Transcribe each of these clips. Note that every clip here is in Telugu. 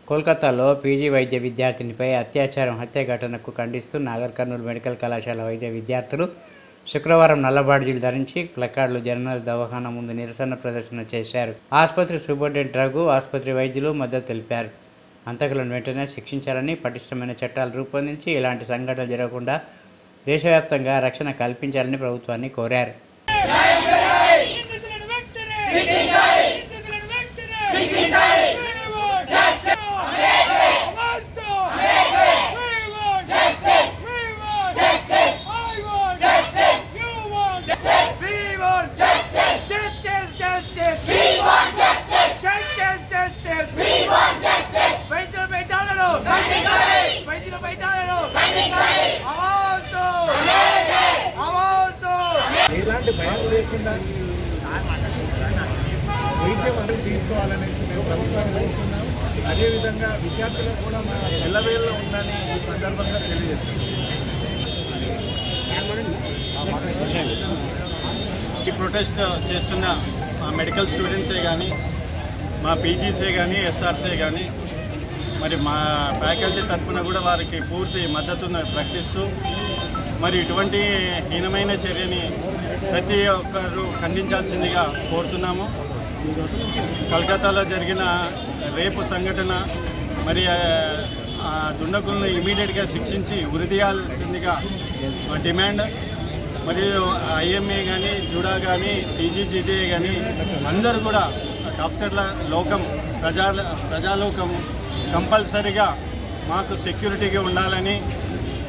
కోల్కతాలో పీజీ వైద్య విద్యార్థినిపై అత్యాచారం హత్య ఘటనకు ఖండిస్తూ నాగర్ కర్నూలు మెడికల్ కళాశాల వైద్య విద్యార్థులు శుక్రవారం నల్ల బాడ్జీలు ధరించి ప్లకార్డులు జనరల్ దవాఖానా ముందు నిరసన ప్రదర్శన చేశారు. ఆసుపత్రి సూపరింటెండెంట్ రఘు, ఆసుపత్రి వైద్యులు మద్దతు తెలిపారు. హంతకులను వెంటనే శిక్షించాలని, పటిష్టమైన చట్టాలు రూపొందించి ఇలాంటి సంఘటనలు జరగకుండా దేశవ్యాప్తంగా రక్షణ కల్పించాలని ప్రభుత్వాన్ని కోరారు. ఎలాంటి భయం లేకుండా వైద్యం అనేది తీసుకోవాలనేసి మేము ప్రభుత్వాన్ని కోరుతున్నాం. అదేవిధంగా విద్యార్థులకు కూడా ఎల్లవేళ్ళలో ఉందని ఈ సందర్భంగా తెలియజేస్తున్నాం. ఈ ప్రొటెస్ట్ చేస్తున్న మా మెడికల్ స్టూడెంట్సే కానీ, మా పీజీసే కానీ, ఎస్ఆర్సే కానీ, మరి మా ఫ్యాకల్టీ తరఫున కూడా వారికి పూర్తి మద్దతును ప్రకటిస్తూ మరి ఇటువంటి హీనమైన చర్యని ప్రతి ఒక్కరు ఖండించాల్సిందిగా కోరుతున్నాము. కలకత్తాలో జరిగిన రేపు సంఘటన మరి దుండకులను ఇమీడియట్గా శిక్షించి ఉరిదీయాల్సిందిగా డిమాండ్. మరియు ఐఎంఏ కానీ, జుడా కానీ, టీజీజీటీఏ కానీ అందరూ కూడా డాక్టర్ల లోకం, ప్రజాలోకం కంపల్సరీగా మాకు సెక్యూరిటీగా ఉండాలని,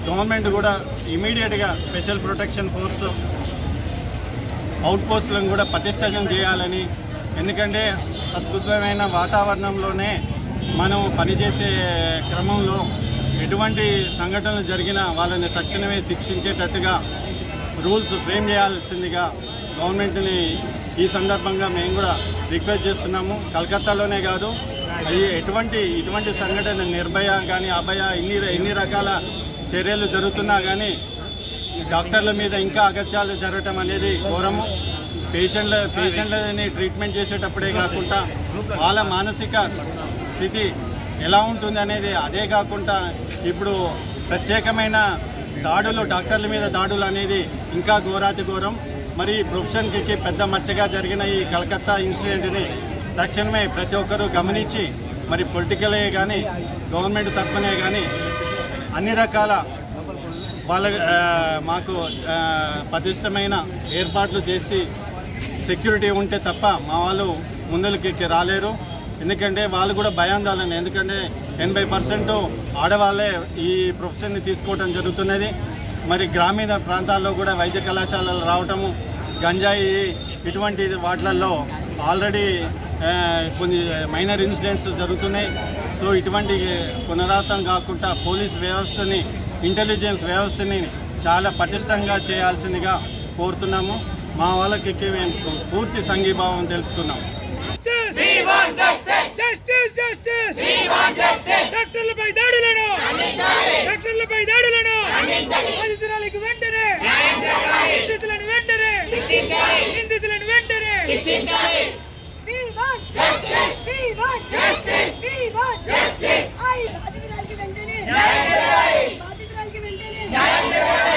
గవర్నమెంట్ కూడా ఇమీడియట్గా స్పెషల్ ప్రొటెక్షన్ ఫోర్స్ అవుట్ పోస్టులను కూడా పటిష్టం చేయాలని, ఎందుకంటే అద్భుతమైన వాతావరణంలోనే మనం పనిచేసే క్రమంలో ఎటువంటి సంఘటనలు జరిగినా వాళ్ళని తక్షణమే శిక్షించేటట్టుగా రూల్స్ ఫ్రేమ్ చేయాల్సిందిగా గవర్నమెంట్ని ఈ సందర్భంగా మేము కూడా రిక్వెస్ట్ చేస్తున్నాము. కలకత్తాలోనే కాదు, ఇటువంటి సంఘటన నిర్భయ కానీ, అభయ ఇన్ని రకాల చర్యలు జరుగుతున్నా కానీ డాక్టర్ల మీద ఇంకా అగత్యాలు జరగటం అనేది ఘోరము. పేషెంట్లని ట్రీట్మెంట్ చేసేటప్పుడే కాకుండా వాళ్ళ మానసిక స్థితి ఎలా ఉంటుంది అనేది, అదే కాకుండా ఇప్పుడు ప్రత్యేకమైన దాడులు, డాక్టర్ల మీద దాడులు అనేది ఇంకా ఘోరాతి ఘోరం. మరి ప్రొఫెషన్కి పెద్ద మచ్చగా జరిగిన ఈ కలకత్తా ఇన్సిడెంట్ని తక్షణమే ప్రతి ఒక్కరూ గమనించి మరి పొలిటికలే కానీ, గవర్నమెంట్ తరఫునే కానీ అన్ని రకాల మాకు పటిష్టమైన ఏర్పాట్లు చేసి సెక్యూరిటీ ఉంటే తప్ప మా వాళ్ళు ముందరికి రాలేరు. ఎందుకంటే వాళ్ళు కూడా భయాందోళన, ఎందుకంటే 80% ఆడవాళ్ళే ఈ ప్రొఫెషన్ని తీసుకోవడం జరుగుతున్నది. మరి గ్రామీణ ప్రాంతాల్లో కూడా వైద్య కళాశాలలు రావటము, గంజాయి ఇటువంటి వాటిలలో ఆల్రెడీ కొన్ని మైనర్ ఇన్సిడెంట్స్ జరుగుతున్నాయి. సో ఇటువంటి పునరావృతం కాకుండా పోలీస్ వ్యవస్థని, ఇంటెలిజెన్స్ వ్యవస్థని చాలా పటిష్టంగా చేయాల్సిందిగా కోరుతున్నాము. మా వాళ్ళకి మేము పూర్తి సంఘీభావం తెలుపుతున్నాము. I